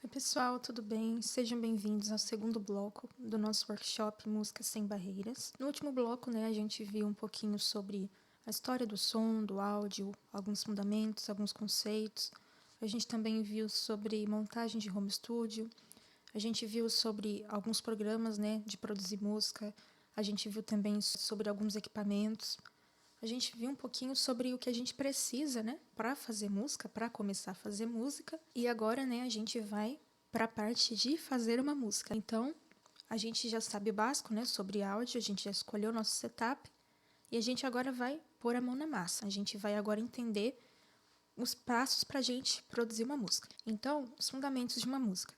Oi, pessoal, tudo bem? Sejam bem-vindos ao segundo bloco do nosso workshop Música Sem Barreiras. No último bloco, a gente viu um pouquinho sobre a história do som, do áudio, alguns fundamentos, alguns conceitos. A gente também viu sobre montagem de home studio. A gente viu sobre alguns programas, de produzir música. A gente viu também sobre alguns equipamentos. A gente viu um pouquinho sobre o que a gente precisa, para fazer música, para começar a fazer música. E agora, a gente vai para a parte de fazer uma música. Então, a gente já sabe o básico, sobre áudio, a gente já escolheu o nosso setup e a gente agora vai pôr a mão na massa. A gente vai agora entender os passos para a gente produzir uma música. Então, os fundamentos de uma música.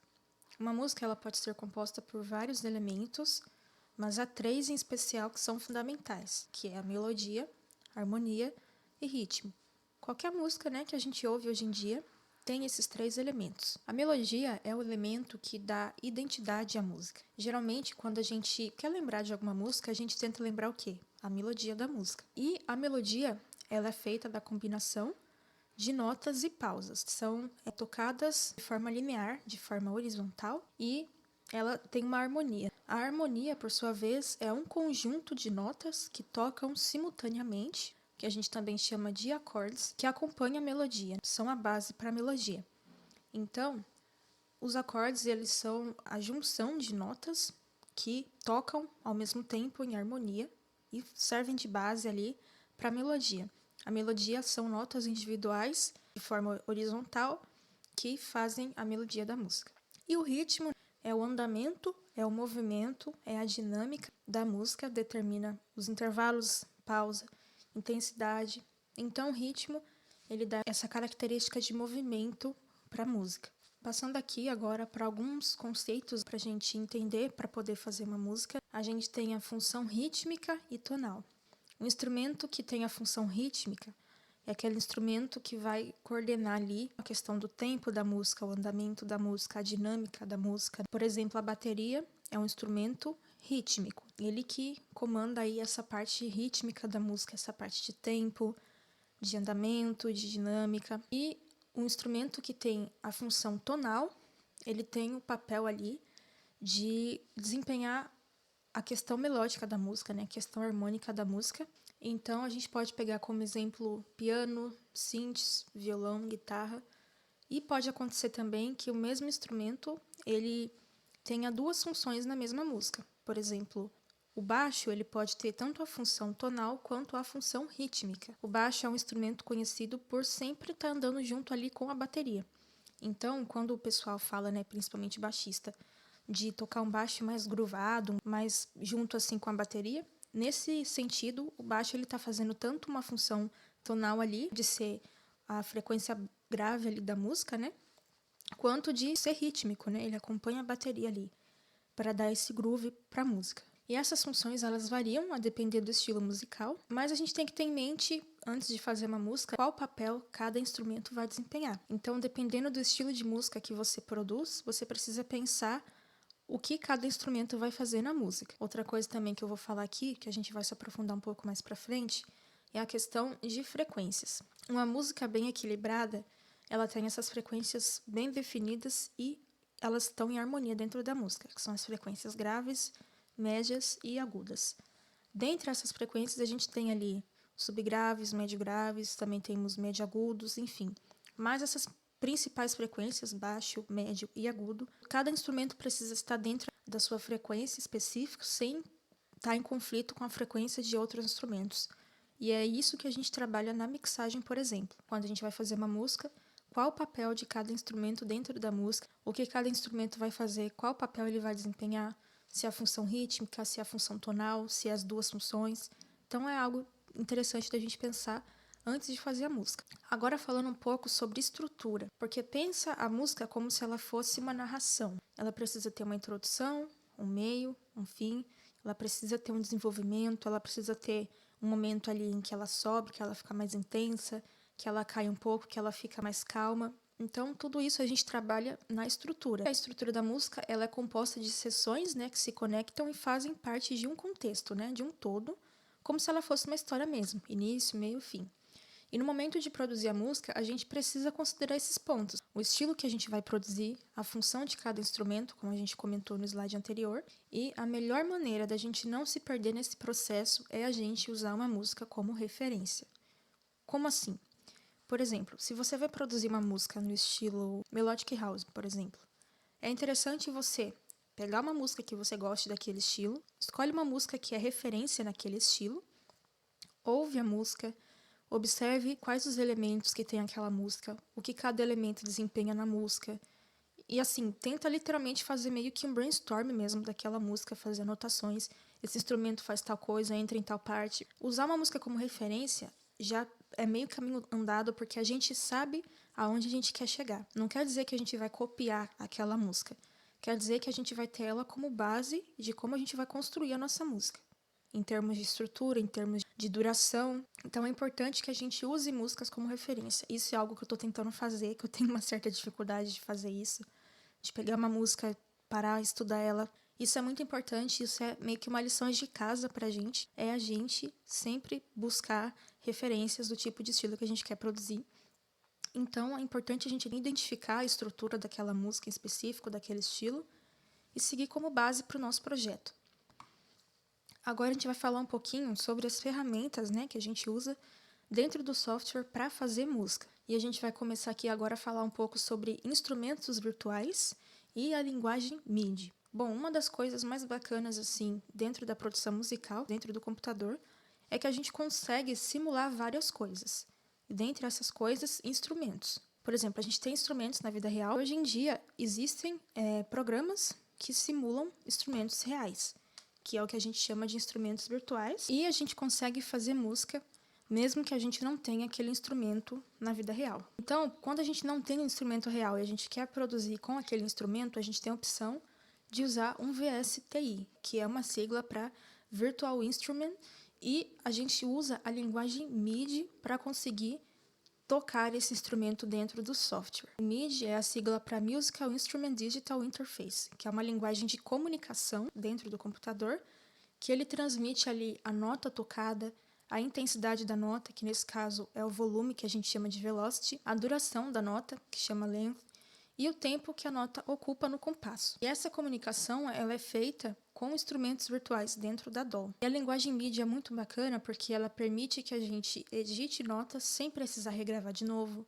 Uma música ela pode ser composta por vários elementos, mas há três em especial que são fundamentais, que é a melodia, harmonia e ritmo. Qualquer música, que a gente ouve hoje em dia tem esses três elementos. A melodia é o elemento que dá identidade à música. Geralmente, quando a gente quer lembrar de alguma música, a gente tenta lembrar o quê? A melodia da música. E a melodia, ela é feita da combinação de notas e pausas. São tocadas de forma linear, de forma horizontal, e ela tem uma harmonia. A harmonia, por sua vez, é um conjunto de notas que tocam simultaneamente, que a gente também chama de acordes, que acompanha a melodia, são a base para a melodia. Então, os acordes eles são a junção de notas que tocam ao mesmo tempo em harmonia e servem de base ali para a melodia. A melodia são notas individuais de forma horizontal que fazem a melodia da música. E o ritmo é o andamento, é o movimento, é a dinâmica da música, determina os intervalos, pausa, intensidade. Então o ritmo ele dá essa característica de movimento para a música. Passando aqui agora para alguns conceitos para a gente entender, para poder fazer uma música, a gente tem a função rítmica e tonal. Um instrumento que tem a função rítmica é aquele instrumento que vai coordenar ali a questão do tempo da música, o andamento da música, a dinâmica da música. Por exemplo, a bateria é um instrumento rítmico. Ele que comanda aí essa parte rítmica da música, essa parte de tempo, de andamento, de dinâmica. E um instrumento que tem a função tonal, ele tem o papel ali de desempenhar a questão melódica da música, a questão harmônica da música. Então, a gente pode pegar como exemplo piano, synths, violão, guitarra. E pode acontecer também que o mesmo instrumento, ele tenha duas funções na mesma música. Por exemplo, o baixo ele pode ter tanto a função tonal quanto a função rítmica. O baixo é um instrumento conhecido por sempre estar andando junto ali com a bateria. Então, quando o pessoal fala, principalmente baixista, de tocar um baixo mais groovado, mais junto assim com a bateria, nesse sentido, o baixo ele está fazendo tanto uma função tonal ali, de ser a frequência grave ali da música, quanto de ser rítmico, Ele acompanha a bateria ali para dar esse groove para a música. E essas funções elas variam a depender do estilo musical, mas a gente tem que ter em mente, antes de fazer uma música, qual papel cada instrumento vai desempenhar. Então, dependendo do estilo de música que você produz, você precisa pensar o que cada instrumento vai fazer na música. Outra coisa também que eu vou falar aqui, que a gente vai se aprofundar um pouco mais para frente, é a questão de frequências. Uma música bem equilibrada, ela tem essas frequências bem definidas e elas estão em harmonia dentro da música, que são as frequências graves, médias e agudas. Dentre essas frequências, a gente tem ali subgraves, médio-graves, também temos médio-agudos, enfim. Mas essas principais frequências, baixo, médio e agudo, cada instrumento precisa estar dentro da sua frequência específica, sem estar em conflito com a frequência de outros instrumentos. E é isso que a gente trabalha na mixagem, por exemplo. Quando a gente vai fazer uma música, qual o papel de cada instrumento dentro da música, o que cada instrumento vai fazer, qual papel ele vai desempenhar, se é a função rítmica, se é a função tonal, se é as duas funções. Então é algo interessante da gente pensar antes de fazer a música. Agora falando um pouco sobre estrutura, porque pensa a música como se ela fosse uma narração. Ela precisa ter uma introdução, um meio, um fim, ela precisa ter um desenvolvimento, ela precisa ter um momento ali em que ela sobe, que ela fica mais intensa, que ela cai um pouco, que ela fica mais calma. Então, tudo isso a gente trabalha na estrutura. A estrutura da música ela é composta de seções que se conectam e fazem parte de um contexto, de um todo, como se ela fosse uma história mesmo, início, meio, fim. E no momento de produzir a música, a gente precisa considerar esses pontos. O estilo que a gente vai produzir, a função de cada instrumento, como a gente comentou no slide anterior, e a melhor maneira da gente não se perder nesse processo é a gente usar uma música como referência. Como assim? Por exemplo, se você vai produzir uma música no estilo Melodic House, por exemplo, é interessante você pegar uma música que você goste daquele estilo, escolhe uma música que é referência naquele estilo, ouve a música, observe quais os elementos que tem aquela música, o que cada elemento desempenha na música. E assim, tenta literalmente fazer meio que um brainstorm mesmo daquela música, fazer anotações. Esse instrumento faz tal coisa, entra em tal parte. Usar uma música como referência já é meio caminho andado, porque a gente sabe aonde a gente quer chegar. Não quer dizer que a gente vai copiar aquela música. Quer dizer que a gente vai ter ela como base de como a gente vai construir a nossa música, em termos de estrutura, em termos de duração. Então é importante que a gente use músicas como referência. Isso é algo que eu estou tentando fazer, que eu tenho uma certa dificuldade de fazer isso, de pegar uma música, parar, estudar ela. Isso é muito importante, isso é meio que uma lição de casa pra gente, é a gente sempre buscar referências do tipo de estilo que a gente quer produzir. Então é importante a gente identificar a estrutura daquela música em específico, daquele estilo, e seguir como base para o nosso projeto. Agora a gente vai falar um pouquinho sobre as ferramentas, né, que a gente usa dentro do software para fazer música. E a gente vai começar aqui agora a falar um pouco sobre instrumentos virtuais e a linguagem MIDI. Bom, uma das coisas mais bacanas assim dentro da produção musical, dentro do computador, é que a gente consegue simular várias coisas. E dentre essas coisas, instrumentos. Por exemplo, a gente tem instrumentos na vida real. Hoje em dia existem programas que simulam instrumentos reais, que é o que a gente chama de instrumentos virtuais, e a gente consegue fazer música mesmo que a gente não tenha aquele instrumento na vida real. Então, quando a gente não tem um instrumento real e a gente quer produzir com aquele instrumento, a gente tem a opção de usar um VSTI, que é uma sigla para Virtual Instrument, e a gente usa a linguagem MIDI para conseguir tocar esse instrumento dentro do software. O MIDI é a sigla para Musical Instrument Digital Interface, que é uma linguagem de comunicação dentro do computador, que ele transmite ali a nota tocada, a intensidade da nota, que nesse caso é o volume, que a gente chama de velocity, a duração da nota, que chama length, e o tempo que a nota ocupa no compasso. E essa comunicação ela é feita com instrumentos virtuais dentro da DAW. E a linguagem MIDI é muito bacana porque ela permite que a gente edite notas sem precisar regravar de novo,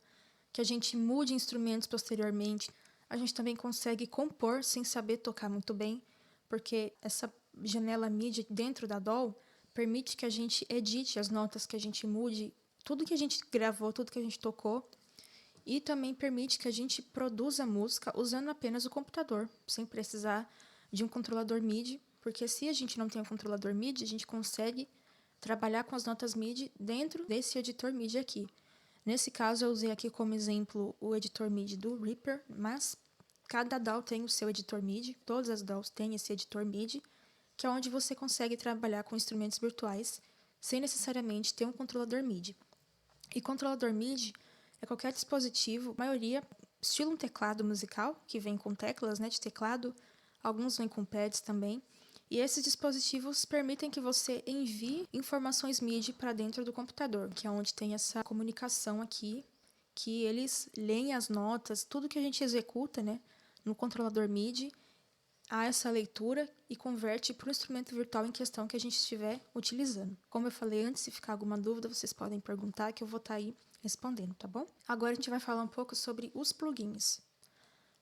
que a gente mude instrumentos posteriormente. A gente também consegue compor sem saber tocar muito bem, porque essa janela MIDI dentro da DAW permite que a gente edite as notas, que a gente mude tudo que a gente gravou, tudo que a gente tocou, e também permite que a gente produza música usando apenas o computador, sem precisar de um controlador MIDI, porque se a gente não tem um controlador MIDI, a gente consegue trabalhar com as notas MIDI dentro desse editor MIDI aqui. Nesse caso, eu usei aqui como exemplo o editor MIDI do Reaper, mas cada DAW tem o seu editor MIDI, todas as DAWs têm esse editor MIDI, que é onde você consegue trabalhar com instrumentos virtuais sem necessariamente ter um controlador MIDI. E controlador MIDI é qualquer dispositivo, a maioria estilo um teclado musical, que vem com teclas, né, de teclado, alguns vêm com pads também, e esses dispositivos permitem que você envie informações MIDI para dentro do computador, que é onde tem essa comunicação aqui, que eles leem as notas, tudo que a gente executa, né, no controlador MIDI, a essa leitura e converte para o instrumento virtual em questão que a gente estiver utilizando. Como eu falei antes, se ficar alguma dúvida, vocês podem perguntar que eu vou estar aí respondendo, tá bom? Agora a gente vai falar um pouco sobre os plugins.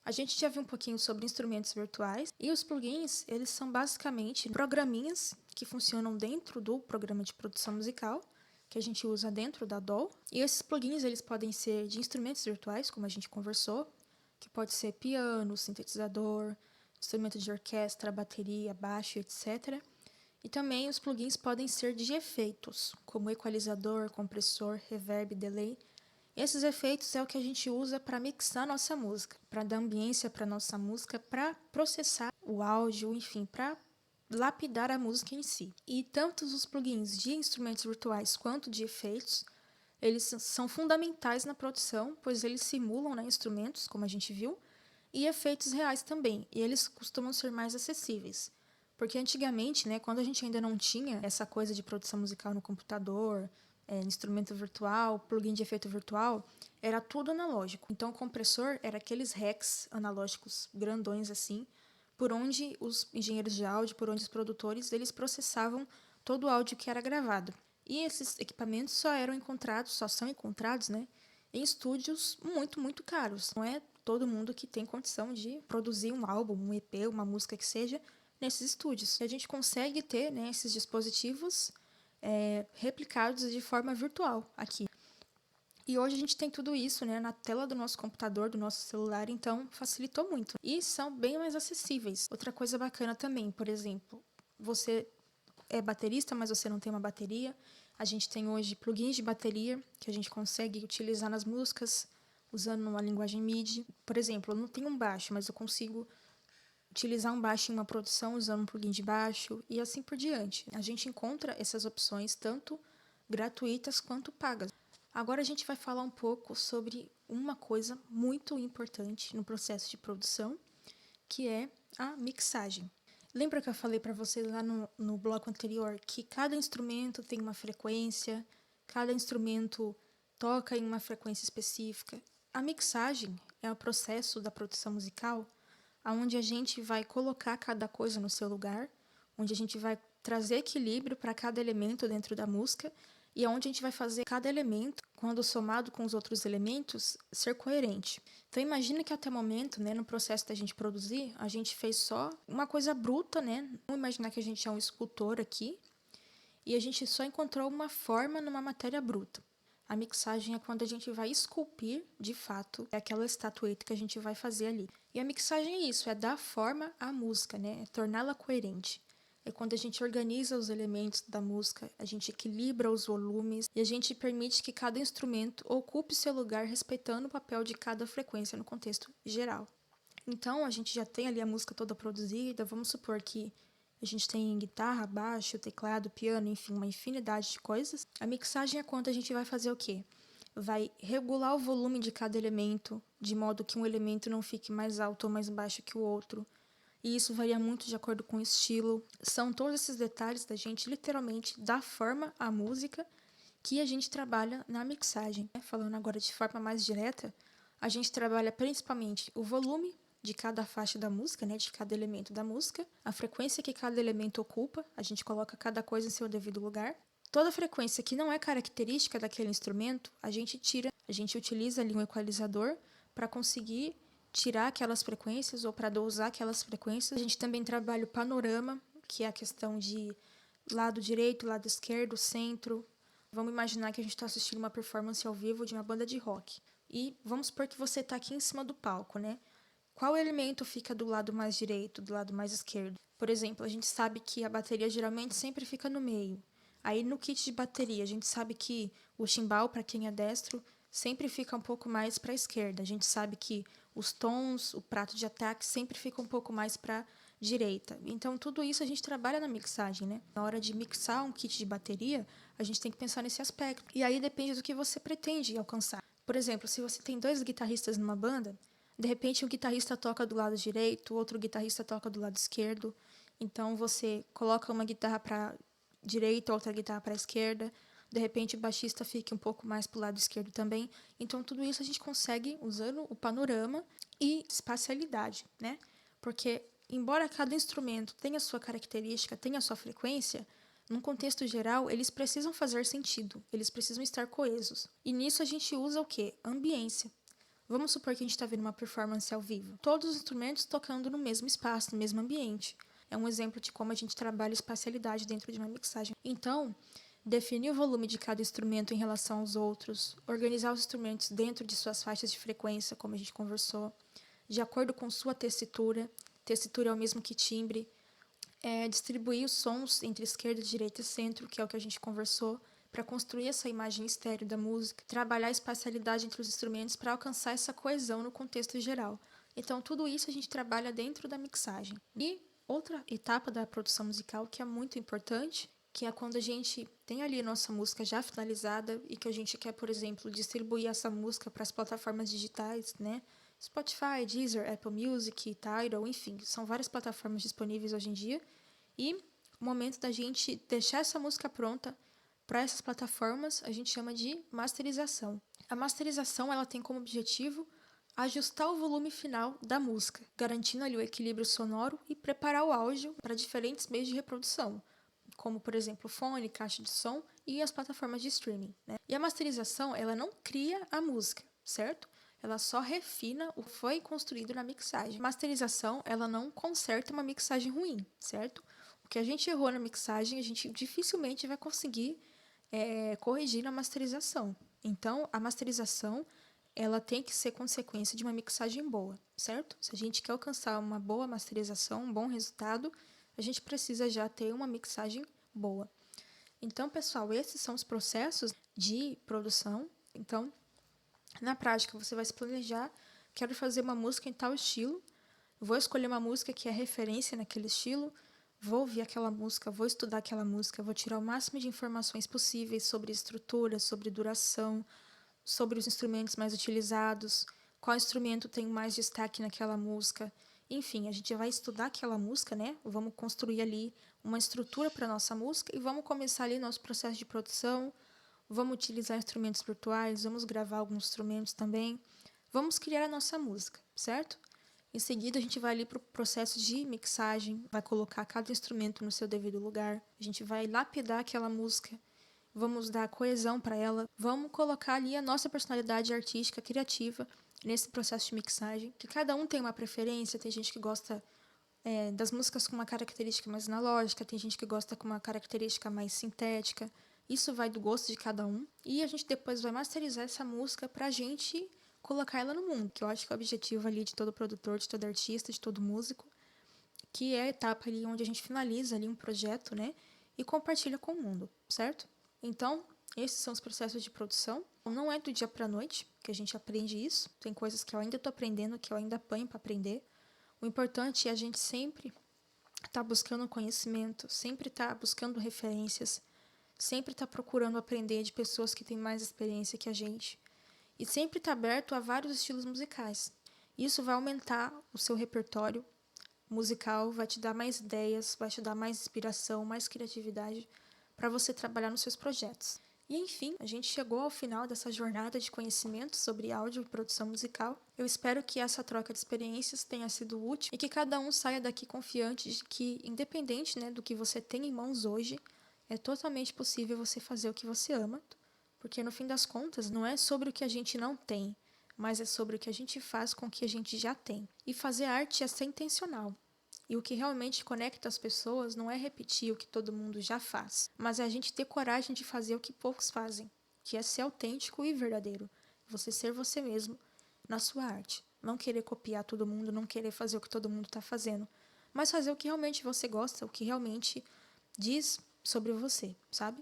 A gente já viu um pouquinho sobre instrumentos virtuais e os plugins, eles são basicamente programinhas que funcionam dentro do programa de produção musical que a gente usa dentro da DAW. E esses plugins, eles podem ser de instrumentos virtuais, como a gente conversou, que pode ser piano, sintetizador, instrumento de orquestra, bateria, baixo, etc. E também os plugins podem ser de efeitos, como equalizador, compressor, reverb, delay. Esses efeitos é o que a gente usa para mixar nossa música, para dar ambiência para nossa música, para processar o áudio, enfim, para lapidar a música em si. E tanto os plugins de instrumentos virtuais quanto de efeitos, eles são fundamentais na produção, pois eles simulam, né, instrumentos, como a gente viu, e efeitos reais também, e eles costumam ser mais acessíveis. Porque antigamente, né, quando a gente ainda não tinha essa coisa de produção musical no computador, instrumento virtual, plugin de efeito virtual, era tudo analógico. Então o compressor era aqueles racks analógicos grandões assim, por onde os engenheiros de áudio, por onde os produtores, eles processavam todo o áudio que era gravado. E esses equipamentos só são encontrados, né, em estúdios muito, muito caros. Não é todo mundo que tem condição de produzir um álbum, um EP, uma música que seja, nesses estúdios. E a gente consegue ter, né, esses dispositivos replicados de forma virtual aqui. E hoje a gente tem tudo isso, né, na tela do nosso computador, do nosso celular, então facilitou muito. E são bem mais acessíveis. Outra coisa bacana também, por exemplo, você é baterista, mas você não tem uma bateria. A gente tem hoje plugins de bateria que a gente consegue utilizar nas músicas usando uma linguagem MIDI. Por exemplo, eu não tenho um baixo, mas eu consigo utilizar um baixo em uma produção usando um plugin de baixo e assim por diante. A gente encontra essas opções tanto gratuitas quanto pagas. Agora a gente vai falar um pouco sobre uma coisa muito importante no processo de produção, que é a mixagem. Lembra que eu falei para vocês lá no bloco anterior que cada instrumento tem uma frequência, cada instrumento toca em uma frequência específica? A mixagem é o processo da produção musical onde a gente vai colocar cada coisa no seu lugar, onde a gente vai trazer equilíbrio para cada elemento dentro da música e onde a gente vai fazer cada elemento, quando somado com os outros elementos, ser coerente. Então imagina que até o momento, né, no processo da gente produzir, a gente fez só uma coisa bruta, né? Vamos imaginar que a gente é um escultor aqui e a gente só encontrou uma forma numa matéria bruta. A mixagem é quando a gente vai esculpir, de fato, aquela estatueta que a gente vai fazer ali. E a mixagem é isso, é dar forma à música, né? É torná-la coerente. É quando a gente organiza os elementos da música, a gente equilibra os volumes e a gente permite que cada instrumento ocupe seu lugar respeitando o papel de cada frequência no contexto geral. Então, a gente já tem ali a música toda produzida, vamos supor que a gente tem guitarra, baixo, teclado, piano, enfim, uma infinidade de coisas. A mixagem é quando a gente vai fazer o quê? Vai regular o volume de cada elemento, de modo que um elemento não fique mais alto ou mais baixo que o outro. E isso varia muito de acordo com o estilo. São todos esses detalhes da gente literalmente dar forma à música que a gente trabalha na mixagem. Falando agora de forma mais direta, a gente trabalha principalmente o volume de cada faixa da música, né, de cada elemento da música, a frequência que cada elemento ocupa, a gente coloca cada coisa em seu devido lugar. Toda frequência que não é característica daquele instrumento, a gente tira, a gente utiliza ali um equalizador para conseguir tirar aquelas frequências ou para dosar aquelas frequências. A gente também trabalha o panorama, que é a questão de lado direito, lado esquerdo, centro. Vamos imaginar que a gente está assistindo uma performance ao vivo de uma banda de rock. E vamos supor que você está aqui em cima do palco, né? Qual elemento fica do lado mais direito, do lado mais esquerdo? Por exemplo, a gente sabe que a bateria geralmente sempre fica no meio. Aí no kit de bateria, a gente sabe que o chimbal, para quem é destro, sempre fica um pouco mais para a esquerda. A gente sabe que os tons, o prato de ataque sempre fica um pouco mais para a direita. Então, tudo isso a gente trabalha na mixagem, né? Na hora de mixar um kit de bateria, a gente tem que pensar nesse aspecto. E aí depende do que você pretende alcançar. Por exemplo, se você tem 2 guitarristas numa banda, de repente um guitarrista toca do lado direito, outro guitarrista toca do lado esquerdo. Então você coloca uma guitarra para direita, outra guitarra para a esquerda. De repente o baixista fica um pouco mais para o lado esquerdo também. Então tudo isso a gente consegue usando o panorama e espacialidade, né? Porque embora cada instrumento tenha sua característica, tenha sua frequência, num contexto geral, eles precisam fazer sentido, eles precisam estar coesos. E nisso a gente usa o quê? Ambiência. Vamos supor que a gente está vendo uma performance ao vivo. Todos os instrumentos tocando no mesmo espaço, no mesmo ambiente. É um exemplo de como a gente trabalha espacialidade dentro de uma mixagem. Então, definir o volume de cada instrumento em relação aos outros, organizar os instrumentos dentro de suas faixas de frequência, como a gente conversou, de acordo com sua tessitura. Tessitura é o mesmo que timbre. Distribuir os sons entre esquerda, direita e centro, que é o que a gente conversou, para construir essa imagem estéreo da música, trabalhar a espacialidade entre os instrumentos para alcançar essa coesão no contexto geral. Então, tudo isso a gente trabalha dentro da mixagem. E outra etapa da produção musical que é muito importante, que é quando a gente tem ali a nossa música já finalizada e que a gente quer, por exemplo, distribuir essa música para as plataformas digitais, né? Spotify, Deezer, Apple Music, Tidal, enfim, são várias plataformas disponíveis hoje em dia. E o momento da gente deixar essa música pronta para essas plataformas, a gente chama de masterização. A masterização ela tem como objetivo ajustar o volume final da música, garantindo ali o equilíbrio sonoro e preparar o áudio para diferentes meios de reprodução, como, por exemplo, fone, caixa de som e as plataformas de streaming, né? E a masterização, ela não cria a música, certo? Ela só refina o que foi construído na mixagem. A masterização, ela não conserta uma mixagem ruim, certo? O que a gente errou na mixagem, a gente dificilmente vai conseguir corrigir na masterização. Então, a masterização, ela tem que ser consequência de uma mixagem boa, certo? Se a gente quer alcançar uma boa masterização, um bom resultado, a gente precisa já ter uma mixagem boa. Então, pessoal, esses são os processos de produção. Então, na prática, você vai se planejar, quero fazer uma música em tal estilo, vou escolher uma música que é referência naquele estilo, vou ouvir aquela música, vou estudar aquela música, vou tirar o máximo de informações possíveis sobre estrutura, sobre duração, sobre os instrumentos mais utilizados, qual instrumento tem mais destaque naquela música. Enfim, a gente vai estudar aquela música, né? Vamos construir ali uma estrutura para a nossa música e vamos começar ali nosso processo de produção. Vamos utilizar instrumentos virtuais, vamos gravar alguns instrumentos também. Vamos criar a nossa música, certo? Em seguida, a gente vai ali para o processo de mixagem, vai colocar cada instrumento no seu devido lugar. A gente vai lapidar aquela música, vamos dar coesão para ela, vamos colocar ali a nossa personalidade artística, criativa, nesse processo de mixagem, que cada um tem uma preferência, tem gente que gosta das músicas com uma característica mais analógica, tem gente que gosta com uma característica mais sintética, isso vai do gosto de cada um, e a gente depois vai masterizar essa música pra gente colocar ela no mundo, que eu acho que é o objetivo ali de todo produtor, de todo artista, de todo músico, que é a etapa ali onde a gente finaliza ali um projeto, né, e compartilha com o mundo, certo? Então, esses são os processos de produção. Não é do dia para a noite que a gente aprende isso. Tem coisas que eu ainda estou aprendendo, que eu ainda apanho para aprender. O importante é a gente sempre estar buscando conhecimento, sempre estar buscando referências, sempre estar procurando aprender de pessoas que têm mais experiência que a gente. E sempre estar aberto a vários estilos musicais. Isso vai aumentar o seu repertório musical, vai te dar mais ideias, vai te dar mais inspiração, mais criatividade para você trabalhar nos seus projetos. E enfim, a gente chegou ao final dessa jornada de conhecimento sobre áudio e produção musical. Eu espero que essa troca de experiências tenha sido útil e que cada um saia daqui confiante de que, independente, né, do que você tem em mãos hoje, é totalmente possível você fazer o que você ama, porque no fim das contas não é sobre o que a gente não tem, mas é sobre o que a gente faz com o que a gente já tem. E fazer arte é ser intencional. E o que realmente conecta as pessoas não é repetir o que todo mundo já faz, mas é a gente ter coragem de fazer o que poucos fazem, que é ser autêntico e verdadeiro. Você ser você mesmo na sua arte. Não querer copiar todo mundo, não querer fazer o que todo mundo está fazendo, mas fazer o que realmente você gosta, o que realmente diz sobre você, sabe?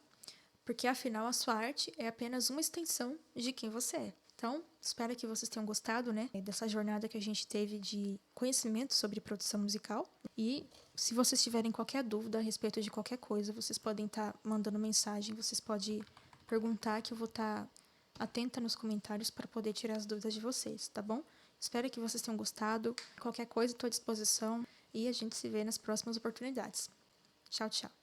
Porque afinal a sua arte é apenas uma extensão de quem você é. Então, espero que vocês tenham gostado, né, dessa jornada que a gente teve de conhecimento sobre produção musical. E se vocês tiverem qualquer dúvida a respeito de qualquer coisa, vocês podem estar mandando mensagem, vocês podem perguntar que eu vou estar atenta nos comentários para poder tirar as dúvidas de vocês, tá bom? Espero que vocês tenham gostado. Qualquer coisa, estou à disposição e a gente se vê nas próximas oportunidades. Tchau, tchau.